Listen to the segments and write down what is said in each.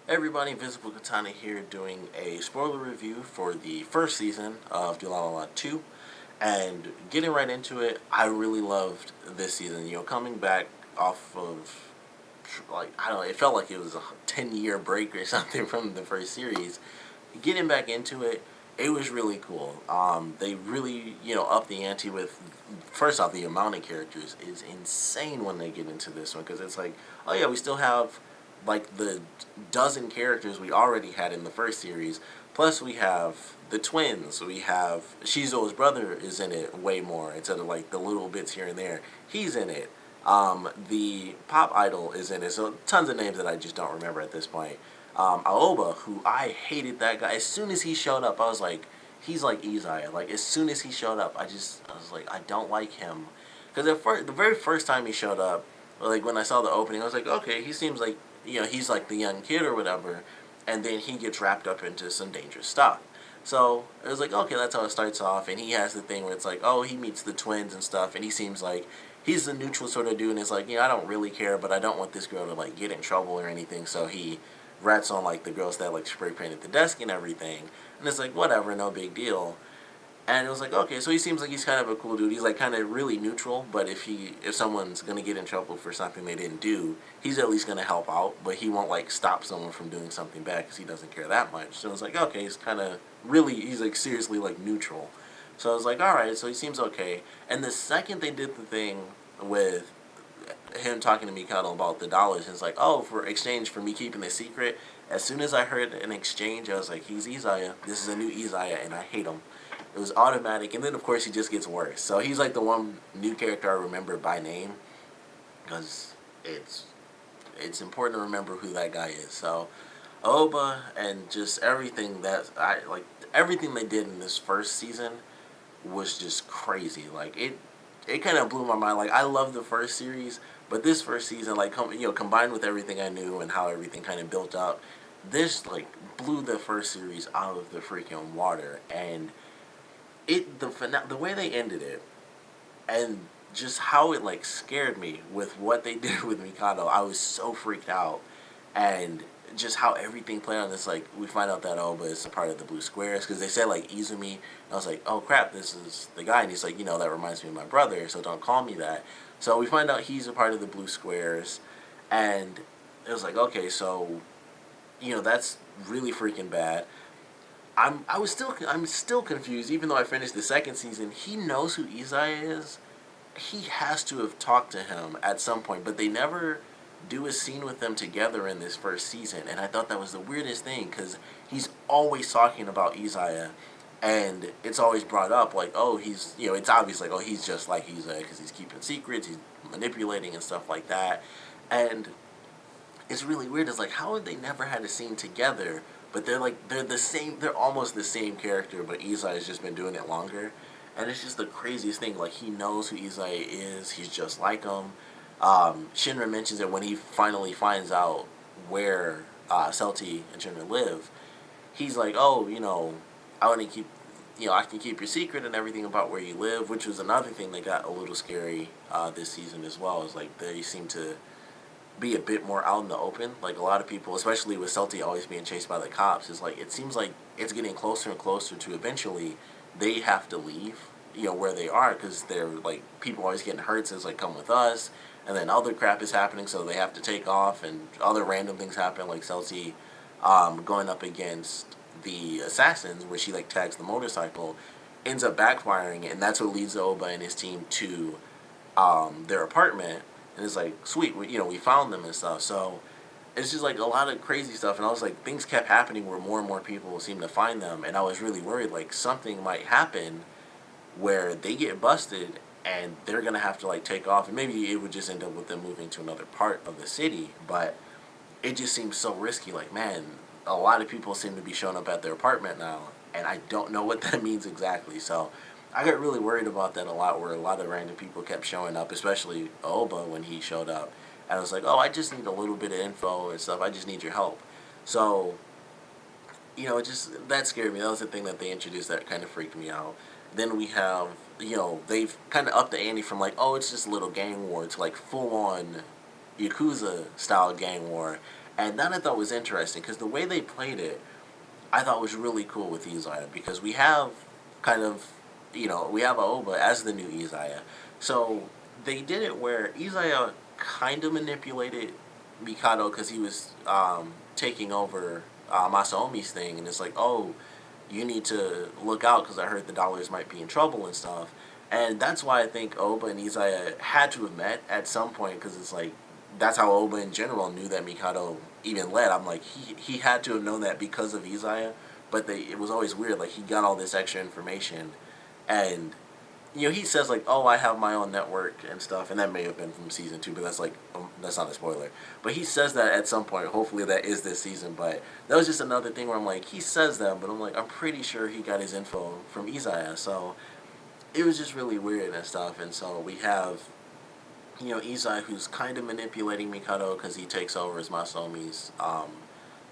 Hey everybody, Invisiblekatana here doing a spoiler review for the first season of Durarara 2. And getting right into it, I really loved this season. Coming back off of, I don't know, it felt like it was a 10-year break or something from the first series. Getting back into it, it was really cool. They really, upped the ante with, first off, the amount of characters is insane when they get into this one, because it's like, oh yeah, we still have like the dozen characters we already had in the first series. Plus, we have the twins. We have Shizo's brother is in it way more instead of like the little bits here and there. He's in it. The pop idol is in it. So tons of names that I just don't remember at this point. Aoba, who I hated that guy. As soon as he showed up, I was like, he's like Isaiah. Like as soon as he showed up, I was like, I don't like him. Because at first, the very first time he showed up, like when I saw the opening, I was like, okay, he seems like he's like the young kid or whatever, and then he gets wrapped up into some dangerous stuff. So it was like, okay, that's how it starts off, and he has the thing where it's like, oh, he meets the twins and stuff, and he seems like he's the neutral sort of dude, and it's like, I don't really care, but I don't want this girl to like get in trouble or anything, so he rats on like the girls that like spray painted the desk and everything, and it's like, whatever, no big deal. And it was like, okay, so he seems like he's kind of a cool dude. He's like kind of really neutral, but if someone's gonna get in trouble for something they didn't do, he's at least gonna help out. But he won't like stop someone from doing something bad because he doesn't care that much. So it's like, okay, he's like seriously like neutral. So I was like, all right, so he seems okay. And the second they did the thing with him talking to Mikado about the dollars, and it's like, oh, for exchange for me keeping the secret. As soon as I heard an exchange, I was like, he's Isaiah. This is a new Isaiah, and I hate him. It was automatic, and then of course he just gets worse. So he's like the one new character I remember by name, because it's important to remember who that guy is. So Oba and just everything that I like, everything they did in this first season was just crazy. Like it kind of blew my mind. Like I love the first series, but this first season, like combined with everything I knew and how everything kind of built up, this like blew the first series out of the freaking water. And the way they ended it, and just how it like scared me with what they did with Mikado, I was so freaked out. And just how everything played on this, like we find out that Oba is a part of the Blue Squares because they said like Izumi, and I was like, oh crap, this is the guy, and he's like, that reminds me of my brother, so don't call me that. So we find out he's a part of the Blue Squares, and it was like, okay, so that's really freaking bad. I'm still confused, even though I finished the second season. He knows who Isaiah is. He has to have talked to him at some point, but they never do a scene with them together in this first season, and I thought that was the weirdest thing because he's always talking about Isaiah, and it's always brought up like, oh, he's it's obvious like, oh, he's just like Isaiah because he's keeping secrets, he's manipulating and stuff like that, and it's really weird. It's like, how have they never had a scene together? But they're the same. They're almost the same character, but Isai has just been doing it longer, and it's just the craziest thing. Like he knows who Isai is. He's just like him. Shinra mentions it when he finally finds out where Celti and Shinra live. He's like, oh, I want to keep, I can keep your secret and everything about where you live, which was another thing that got a little scary this season as well. Is like they seem to be a bit more out in the open. Like a lot of people, especially with Celti always being chased by the cops, is like it seems like it's getting closer and closer to eventually they have to leave, where they are because they're like people always getting hurt. So it's like come with us, and then other crap is happening, so they have to take off, and other random things happen like Celti going up against the assassins where she like tags the motorcycle ends up backfiring, and that's what leads Oba and his team to their apartment, and it's like sweet, we found them and stuff. So it's just like a lot of crazy stuff, and I was like, things kept happening where more and more people seem to find them, and I was really worried like something might happen where they get busted and they're gonna have to like take off, and maybe it would just end up with them moving to another part of the city. But it just seems so risky. Like, man, a lot of people seem to be showing up at their apartment now, and I don't know what that means exactly. So I got really worried about that a lot, where a lot of random people kept showing up, especially Oba when he showed up. And I was like, oh, I just need a little bit of info and stuff. I just need your help. So, it just, that scared me. That was the thing that they introduced that kind of freaked me out. Then we have, they've kind of upped the ante from like, oh, it's just a little gang war to like full on Yakuza style gang war. And that I thought was interesting because the way they played it, I thought was really cool with Izaya, because we have kind of, we have Aoba as the new Izaya. So they did it where Izaya kind of manipulated Mikado because he was taking over Masaomi's thing, and it's like, oh, you need to look out because I heard the dollars might be in trouble and stuff. And that's why I think Oba and Izaya had to have met at some point, because it's like that's how Oba in general knew that Mikado even led. I'm like, he had to have known that because of Izaya, but it was always weird. Like, he got all this extra information, and he says like, oh, I have my own network and stuff, and that may have been from season 2, but that's like, that's not a spoiler. But he says that at some point. Hopefully that is this season. But that was just another thing where I'm like, he says that, but I'm like, I'm pretty sure he got his info from Izaya. So it was just really weird and stuff. And so we have, Izai, who's kind of manipulating Mikado because he takes over as Masaomi's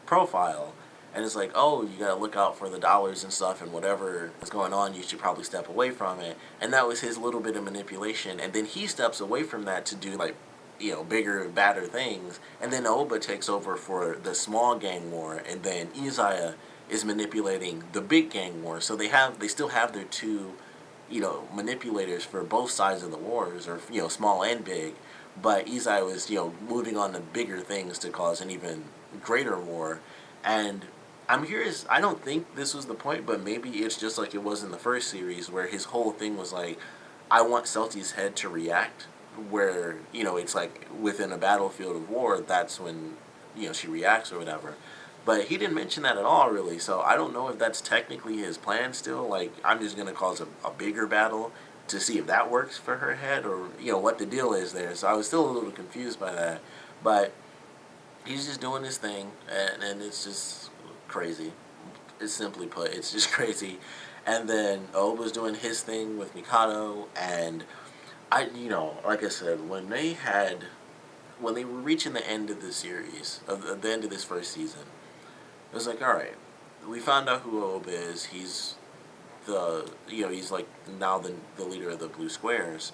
profile. And it's like, oh, you gotta look out for the dollars and stuff, and whatever is going on, you should probably step away from it. And that was his little bit of manipulation. And then he steps away from that to do, like, bigger, badder things. And then Oba takes over for the small gang war, and then Izaya is manipulating the big gang war. So they still have their two, manipulators for both sides of the wars, or small and big. But Izai was moving on to bigger things to cause an even greater war. And I'm curious, I don't think this was the point, but maybe it's just like it was in the first series, where his whole thing was like, I want Celti's head to react, where, it's like within a battlefield of war, that's when, she reacts or whatever. But he didn't mention that at all, really, so I don't know if that's technically his plan still. Like, I'm just going to cause a bigger battle to see if that works for her head, or, what the deal is there. So I was still a little confused by that. But he's just doing his thing, and it's just crazy. It's simply put, it's just crazy. And then Oba's doing his thing with Mikado, and like I said, when they were reaching the end of the series, of the end of this first season, it was like, all right, we found out who Oba is. He's he's like now the leader of the Blue Squares.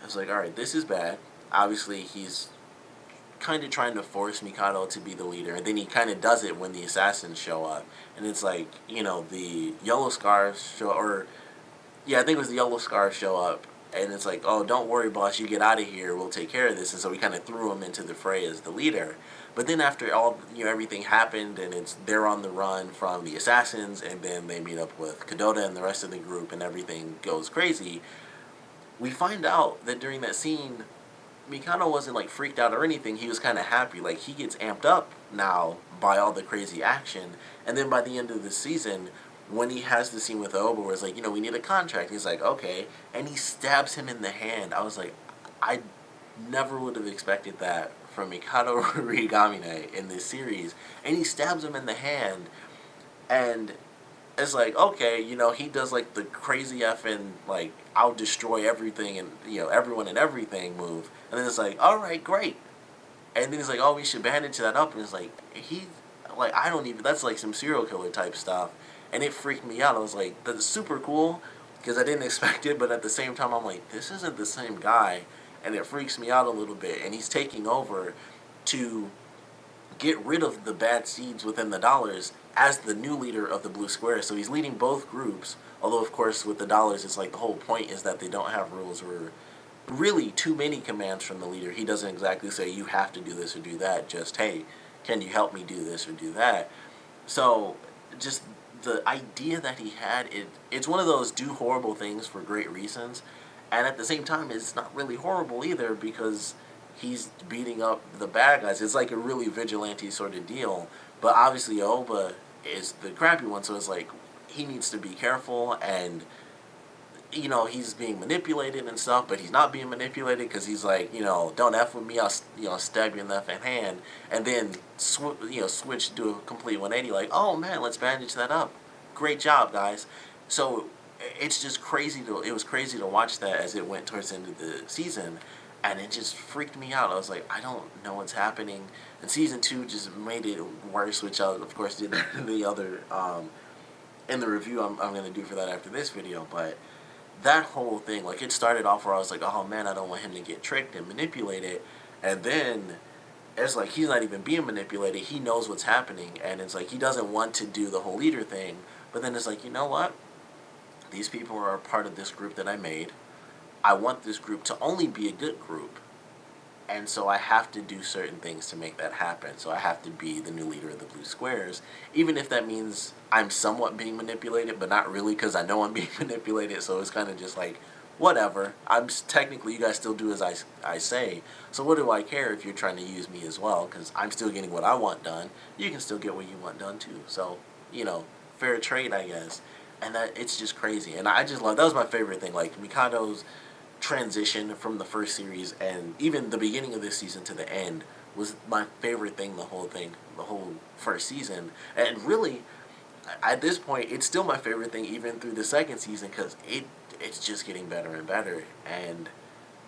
I was like, all right, this is bad. Obviously, he's kind of trying to force Mikado to be the leader, and then he kind of does it when the assassins show up, and it's like, the Yellow Scarves show, or yeah, I think it was the Yellow Scarves show up, and it's like, oh, don't worry, boss, you get out of here, we'll take care of this. And so we kind of threw him into the fray as the leader. But then after all, everything happened, and they're on the run from the assassins, and then they meet up with Kadota and the rest of the group, and everything goes crazy. We find out that during that scene, Mikano wasn't like freaked out or anything. He was kind of happy. Like, he gets amped up now by all the crazy action. And then by the end of the season, when he has the scene with Oba where it's like, we need a contract, he's like, okay. And he stabs him in the hand. I was like, I never would have expected that from Mikado Rigamine in this series. And he stabs him in the hand. And it's like, okay, he does like the crazy effing, like, I'll destroy everything and, everyone and everything move. And then it's like, all right, great. And then he's like, oh, we should bandage that up. And it's like, I don't even, that's like some serial killer type stuff. And it freaked me out. I was like, that's super cool, because I didn't expect it, but at the same time, I'm like, this isn't the same guy. And it freaks me out a little bit. And he's taking over to get rid of the bad seeds within the dollars as the new leader of the Blue Square. So he's leading both groups. Although, of course, with the dollars, it's like the whole point is that they don't have rules or really too many commands from the leader. He doesn't exactly say, you have to do this or do that. Just, hey, can you help me do this or do that? So just the idea that he had, it's one of those do horrible things for great reasons. And at the same time, it's not really horrible either, because he's beating up the bad guys. It's like a really vigilante sort of deal. But obviously Oba is the crappy one, so it's like he needs to be careful, and he's being manipulated and stuff, but he's not being manipulated, because he's like, don't F with me, I'll stab you in the effing hand. And then switch to a complete 180, like, oh man, let's bandage that up. Great job, guys. So it's just crazy it was crazy to watch that as it went towards the end of the season. And it just freaked me out. I was like, I don't know what's happening. And season 2 just made it worse, which I, of course, did the other, in the review I'm going to do for that after this video. But that whole thing, like, it started off where I was like, oh man, I don't want him to get tricked and manipulated. And then it's like he's not even being manipulated. He knows what's happening, and it's like he doesn't want to do the whole leader thing. But then it's like, you know what? These people are a part of this group that I made. I want this group to only be a good group. And so I have to do certain things to make that happen. So I have to be the new leader of the Blue Squares, even if that means I'm somewhat being manipulated, but not really because I know I'm being manipulated. So it's kind of just like, whatever. Technically, you guys still do as I say. So what do I care if you're trying to use me as well? Because I'm still getting what I want done. You can still get what you want done too. So, fair trade, I guess. And that it's just crazy. And I just love, that was my favorite thing. Like Mikado's transition from the first series and even the beginning of this season to the end was my favorite thing, the whole first season. And really, at this point, it's still my favorite thing even through the second season because it's just getting better and better. And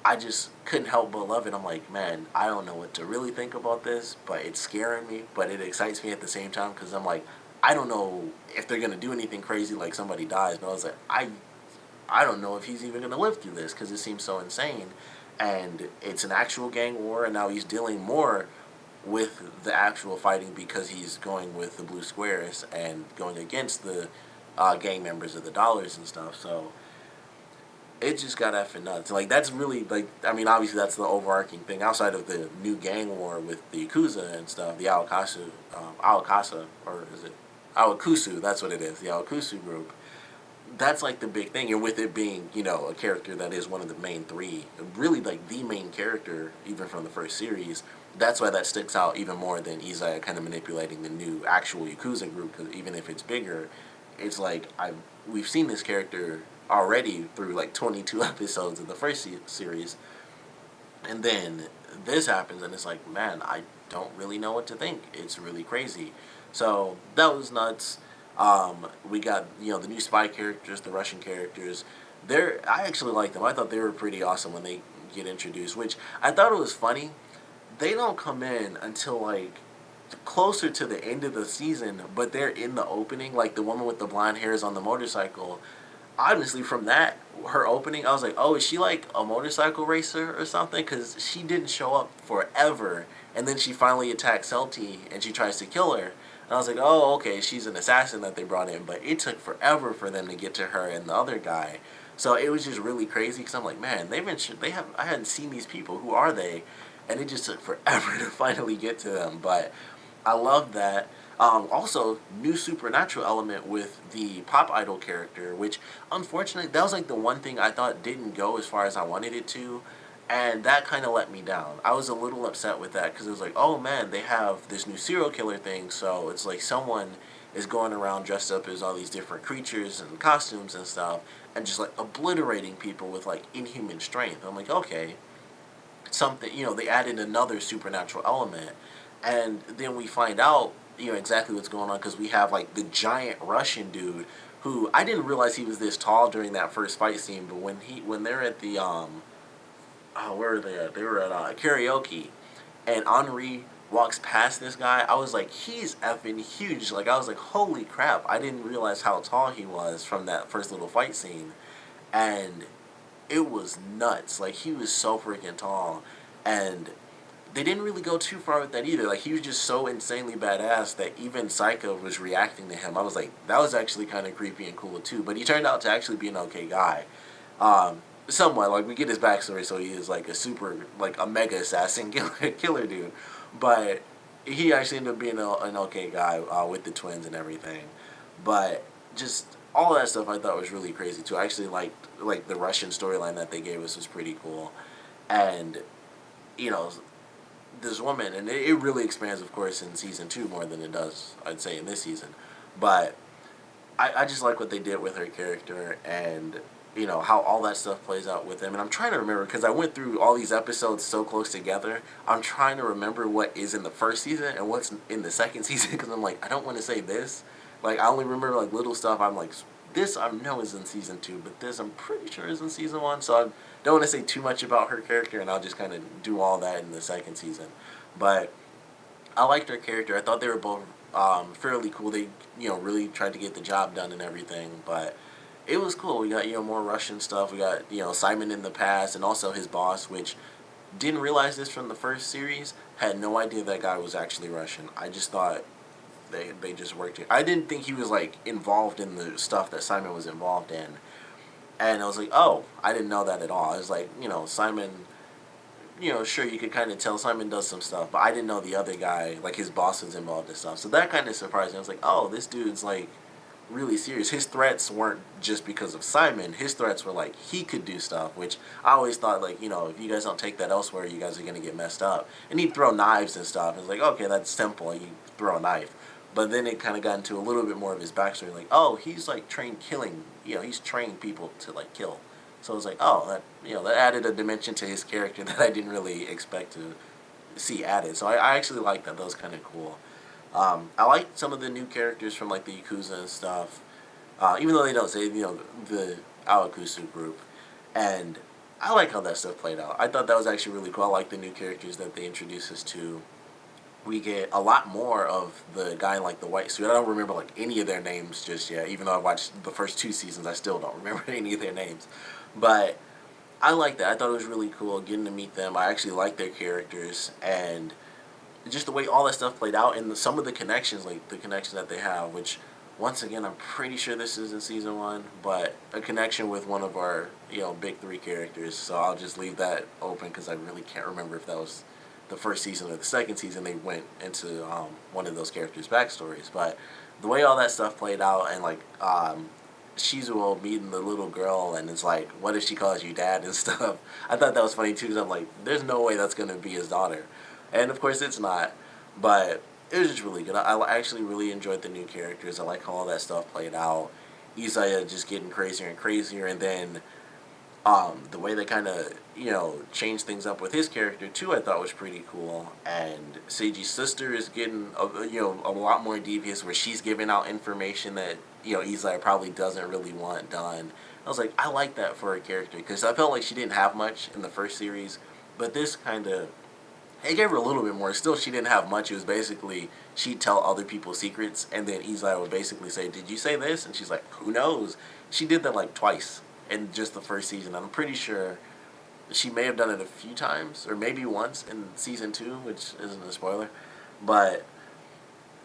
I just couldn't help but love it. I'm like, man, I don't know what to really think about this, but it's scaring me, but it excites me at the same time because I'm like, I don't know if they're going to do anything crazy like somebody dies, but I was like, I don't know if he's even going to live through this because it seems so insane. And it's an actual gang war, and now he's dealing more with the actual fighting because he's going with the Blue Squares and going against the gang members of the Dollars and stuff. So it just got effing nuts. Like, that's really, like, I mean, obviously that's the overarching thing outside of the new gang war with the Yakuza and stuff, the Awakasa, or is it Awakusu, that's what it is, the Awakusu group. That's like the big thing, and with it being, a character that is one of the main three, really like the main character, even from the first series, that's why that sticks out even more than Izaya kind of manipulating the new actual Yakuza group, because even if it's bigger, it's like we've seen this character already through like 22 episodes of the first series, and then this happens, and it's like, man, I don't really know what to think. It's really crazy. So that was nuts. We got the new spy characters, the Russian characters. I actually like them. I thought they were pretty awesome when they get introduced. Which I thought it was funny. They don't come in until like closer to the end of the season, but they're in the opening. Like the woman with the blonde hairs on the motorcycle. Honestly, from her opening, I was like, oh, is she like a motorcycle racer or something? Because she didn't show up forever, and then she finally attacks Celti, and she tries to kill her. And I was like, oh, okay, she's an assassin that they brought in, but it took forever for them to get to her and the other guy. So it was just really crazy because I'm like, man, I hadn't seen these people. Who are they? And it just took forever to finally get to them. But I love that. Also, new supernatural element with the pop idol character, which unfortunately that was like the one thing I thought didn't go as far as I wanted it to, and that kind of let me down. I was a little upset with that because it was like, oh man, they have this new serial killer thing, so it's like someone is going around dressed up as all these different creatures and costumes and stuff, and just like obliterating people with like inhuman strength. I'm like, okay, something, they added another supernatural element, and then we find out exactly what's going on because we have like the giant Russian dude who I didn't realize he was this tall during that first fight scene, but when they're at the where were they at? They were at karaoke, and Henri walks past this guy. I was like, he's effing huge. Like, I was like, holy crap, I didn't realize how tall he was from that first little fight scene. And it was nuts. Like, he was so freaking tall. And they didn't really go too far with that either. Like, he was just so insanely badass that even Psycho was reacting to him. I was like, that was actually kind of creepy and cool too. But he turned out to actually be an okay guy. Somewhat. Like, we get his backstory, so he is like a super, like a mega assassin killer dude. But he actually ended up being an okay guy with the twins and everything. But just all that stuff I thought was really crazy too. I actually liked like the Russian storyline that they gave us was pretty cool. And you know, this woman, and it really expands, of course, in season 2 more than it does, I'd say, in this season. But I just like what they did with her character, and how all that stuff plays out with them. And I'm trying to remember because I went through all these episodes so close together. I'm trying to remember what is in the first season and what's in the second season because I'm like, I don't want to say this. Like, I only remember like little stuff. I'm like, this I know is in season 2, but this I'm pretty sure is in season 1. So I don't want to say too much about her character, and I'll just kind of do all that in the second season. But I liked her character. I thought they were both fairly cool. They really tried to get the job done and everything, but it was cool. We got more Russian stuff. We got Simon in the past, and also his boss, which didn't realize this from the first series, Had no idea that guy was actually Russian. I just thought they just worked here. I didn't think he was like involved in the stuff that Simon was involved in. And I was like, oh, I didn't know that at all. I was like, Simon, sure, you could kind of tell Simon does some stuff, but I didn't know the other guy, like his boss, was involved in stuff. So that kind of surprised me. I was like, oh, this dude's like really serious. His threats weren't just because of Simon. His threats were like he could do stuff, which I always thought like, if you guys don't take that elsewhere, you guys are gonna get messed up. And he'd throw knives and stuff. It's like, okay, that's simple. You throw a knife. But then it kind of got into a little bit more of his backstory. Like, oh, he's like trained killing. He's trained people to like kill. So I was like, oh, that added a dimension to his character that I didn't really expect to see added. So I actually like that. That was kind of cool. I like some of the new characters from like the Yakuza and stuff, even though they don't say the Awakusu group, and I like how that stuff played out. I thought that was actually really cool. I like the new characters that they introduced us to. We get a lot more of the guy in like the white suit. I don't remember like any of their names just yet. Even though I watched the first 2 seasons, I still don't remember any of their names. But I like that. I thought it was really cool getting to meet them. I actually like their characters and just the way all that stuff played out and some of the connections, like the connections that they have, which once again I'm pretty sure this is in season 1, but a connection with one of our big 3 characters. So I'll just leave that open because I really can't remember if that was the first season or the second season they went into one of those characters' backstories. But the way all that stuff played out and like Shizuo meeting the little girl and it's like, what if she calls you dad and stuff. I thought that was funny too because I'm like, there's no way that's going to be his daughter. And of course it's not. But it was just really good. I actually really enjoyed the new characters. I like how all that stuff played out. Isaiah just getting crazier and crazier. And then the way they kind of, changed things up with his character too, I thought was pretty cool. And Seiji's sister is getting, a lot more devious where she's giving out information that, Isaiah probably doesn't really want done. I was like, I like that for a character because I felt like she didn't have much in the first series, but this kind of, it gave her a little bit more. Still, she didn't have much. It was basically, she'd tell other people secrets, and then Isaiah would basically say, did you say this? And she's like, who knows? She did that like twice in just the first season. I'm pretty sure she may have done it a few times, or maybe once in season 2, which isn't a spoiler. But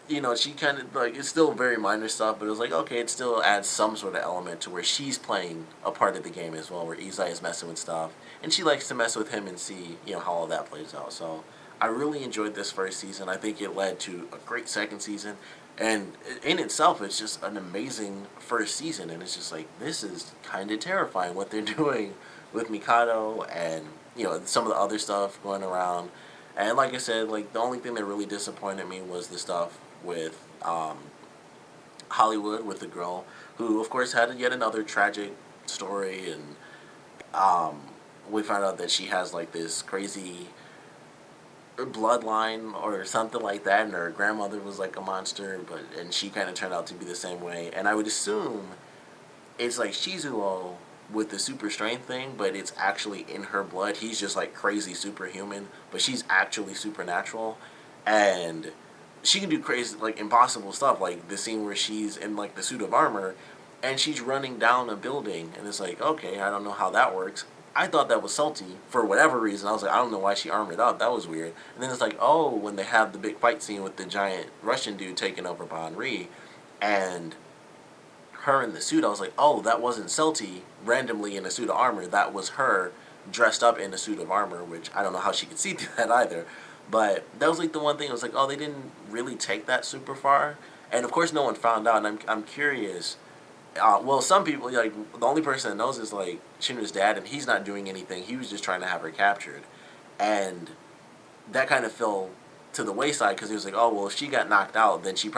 she kind of, like, it's still very minor stuff, but it was like, okay, it still adds some sort of element to where she's playing a part of the game as well, where Izai is messing with stuff, and she likes to mess with him and see, how all that plays out. So I really enjoyed this first season. I think it led to a great second season, and in itself, it's just an amazing first season, and it's just like, this is kind of terrifying what they're doing with Mikado and, some of the other stuff going around. And like I said, like, the only thing that really disappointed me was the stuff with Hollywood, with the girl who, of course, had yet another tragic story, and we found out that she has like this crazy bloodline or something like that, and her grandmother was like a monster, and she kind of turned out to be the same way. And I would assume it's like Shizuo with the super strength thing, but it's actually in her blood. He's just like crazy superhuman, but she's actually supernatural, and she can do crazy, like, impossible stuff, like the scene where she's in like the suit of armor and she's running down a building, and it's like, okay, I don't know how that works. I thought that was salty for whatever reason. I was like, I don't know why she armored up. That was weird. And then it's like, oh, when they have the big fight scene with the giant Russian dude taking over Banri, and her in the suit, I was like, oh, that wasn't Celti randomly in a suit of armor. That was her dressed up in a suit of armor, which I don't know how she could see through that either. But that was like the one thing. I was like, oh, they didn't really take that super far. And of course, no one found out. And I'm curious. Well, some people, like, the only person that knows is like Shinra's dad, and he's not doing anything. He was just trying to have her captured, and that kind of fell to the wayside because he was like, oh, well, if she got knocked out, then she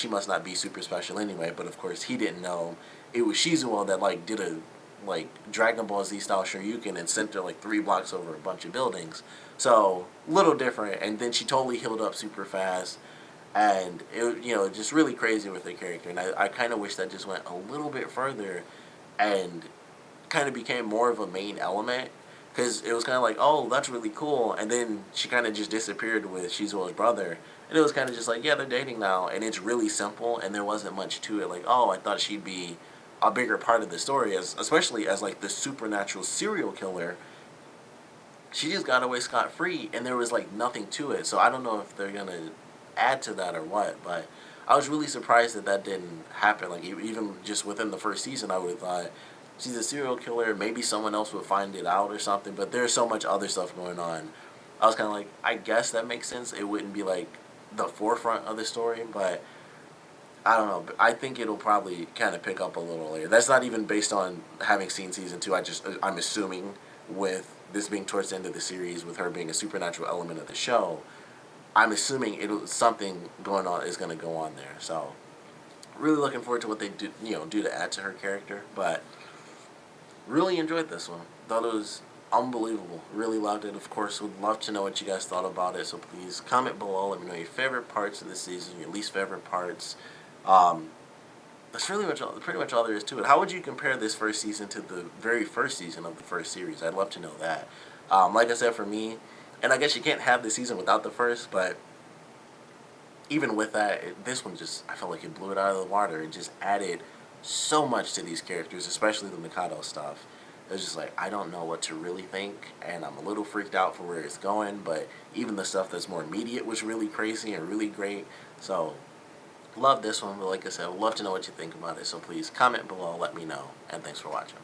must not be super special anyway. But of course, he didn't know it was Shizuo that like did a like Dragon Ball Z style Shoryuken and sent her like 3 blocks over a bunch of buildings. So little different, and then she totally healed up super fast, and it just really crazy with the character. And I kind of wish that just went a little bit further, and kind of became more of a main element. Because it was kind of like, oh, that's really cool. And then she kind of just disappeared with Shizuo's brother. And it was kind of just like, yeah, they're dating now. And it's really simple, and there wasn't much to it. Like, oh, I thought she'd be a bigger part of the story, especially as, like, the supernatural serial killer. she just got away scot-free, and there was like nothing to it. So I don't know if they're gonna add to that or what, but I was really surprised that that didn't happen. Like even just within the first season, I would have thought she's a serial killer. Maybe someone else would find it out or something. But there's so much other stuff going on. I was kind of like, I guess that makes sense. It wouldn't be like the forefront of the story, but I don't know. I think it'll probably kind of pick up a little later. That's not even based on having seen season two. I'm assuming with this being towards the end of the series, with her being a supernatural element of the show, I'm assuming it'll something going on is going to go on there. So really looking forward to what they do to add to her character. But really enjoyed this one. Thought it was unbelievable. Really loved it. Of course, would love to know what you guys thought about it. So please comment below. Let me know your favorite parts of the season, your least favorite parts. Um, that's pretty much all there is to it. How would you compare this first season to the very first season of the first series? I'd love to know that. Like I said, for me, and I guess you can't have the season without the first, but even with that, this one just, I felt like it blew it out of the water. It just added so much to these characters, especially the Mikado stuff. It was just like, I don't know what to really think, and I'm a little freaked out for where it's going, but even the stuff that's more immediate was really crazy and really great. So, love this one, but like I said, I'd love to know what you think about it, so please comment below, let me know, and thanks for watching.